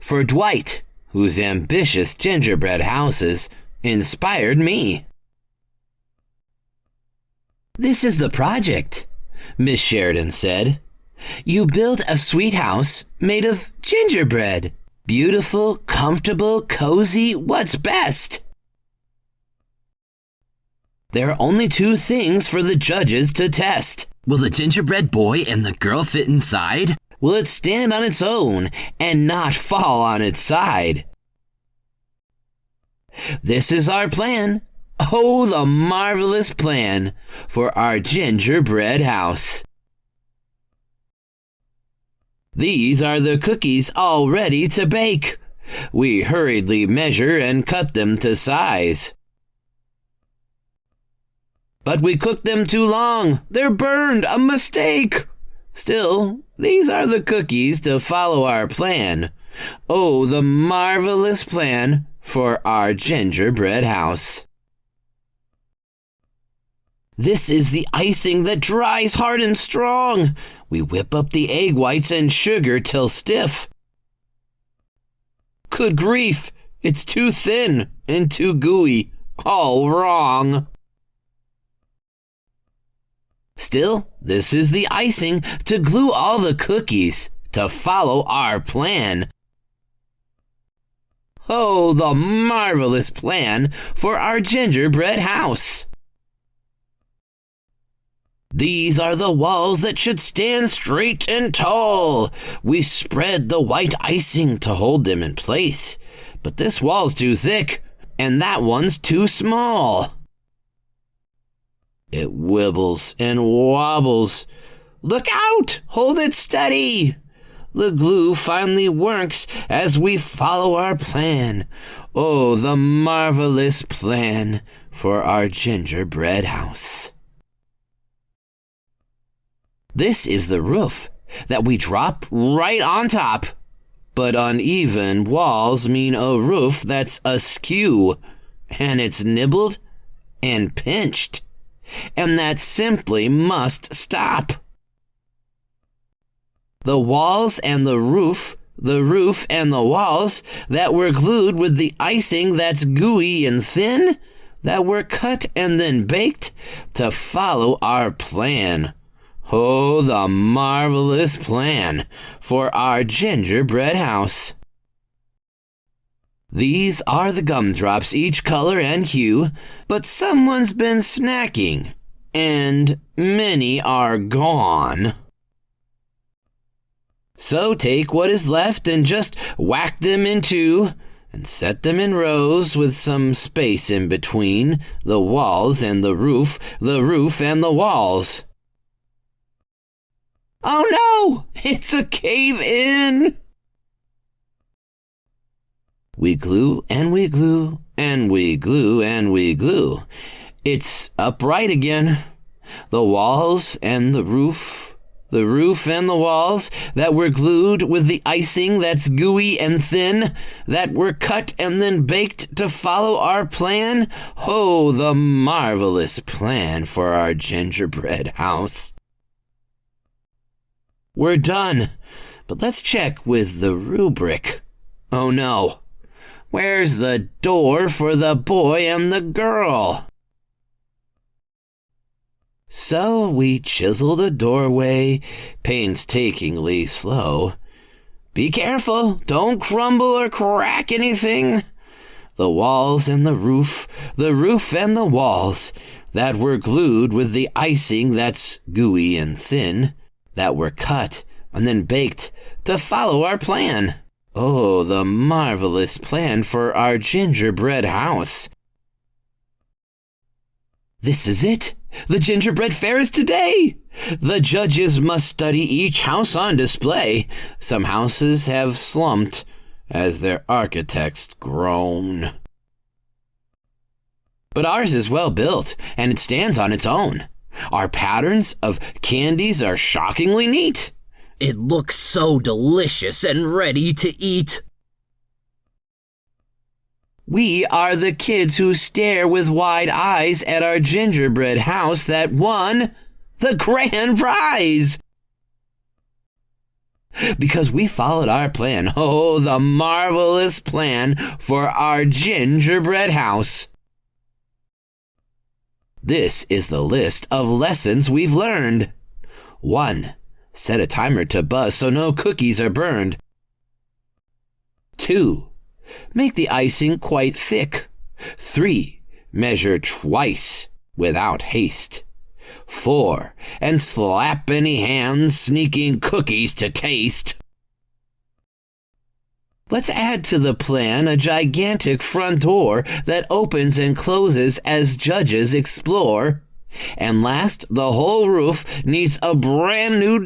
for Dwight, whose ambitious gingerbread houses inspired me. "This is the project," Miss Sheridan said. "You build a sweet house made of gingerbread. Beautiful, comfortable, cozy, what's best?" There are only two things for the judges to test. Will the gingerbread boy and the girl fit inside? Will it stand on its own and not fall on its side? This is our plan. Oh, the marvelous plan for our gingerbread house. These are the cookies all ready to bake. We hurriedly measure and cut them to size. But we cooked them too long. They're burned, a mistake. Still, these are the cookies to follow our plan. Oh, the marvelous plan for our gingerbread house. This is the icing that dries hard and strong. We whip up the egg whites and sugar till stiff. Good grief, it's too thin and too gooey. All wrong. Still, this is the icing to glue all the cookies to follow our plan. Oh, the marvelous plan for our gingerbread house. These are the walls that should stand straight and tall. We spread the white icing to hold them in place, but this wall's too thick, and that one's too small. It wibbles and wobbles. Look out! Hold it steady! The glue finally works as we follow our plan. Oh, the marvelous plan for our gingerbread house. This is the roof that we drop right on top. But uneven walls mean a roof that's askew, and it's nibbled and pinched. And that simply must stop. The walls and the roof and the walls that were glued with the icing that's gooey and thin, that were cut and then baked to follow our plan. Oh, the marvelous plan for our gingerbread house. These are the gumdrops, each color and hue, but someone's been snacking, and many are gone. So take what is left and just whack them in two, and set them in rows with some space in between the walls and the roof and the walls. Oh no! It's a cave-in! We glue and we glue and we glue and we glue. It's upright again. The walls and the roof and the walls that were glued with the icing that's gooey and thin, that were cut and then baked to follow our plan. Oh, the marvelous plan for our gingerbread house. We're done, but let's check with the rubric. Oh no. Where's the door for the boy and the girl? So we chiseled a doorway, painstakingly slow. Be careful, don't crumble or crack anything. The walls and the roof and the walls that were glued with the icing that's gooey and thin, that were cut and then baked to follow our plan. Oh, the marvelous plan for our gingerbread house. This is it. The gingerbread fair is today. The judges must study each house on display. Some houses have slumped as their architects groan. But ours is well built, and it stands on its own. Our patterns of candies are shockingly neat. It looks so delicious and ready to eat. We are the kids who stare with wide eyes at our gingerbread house that won the grand prize. because we followed our plan. Oh, the marvelous plan for our gingerbread house. This is the list of lessons we've learned. 1. Set a timer to buzz so no cookies are burned. 2. Make the icing quite thick. 3. Measure twice without haste. 4. And slap any hands sneaking cookies to taste. Let's add to the plan a gigantic front door that opens and closes as judges explore. And last, the whole roof needs a brand new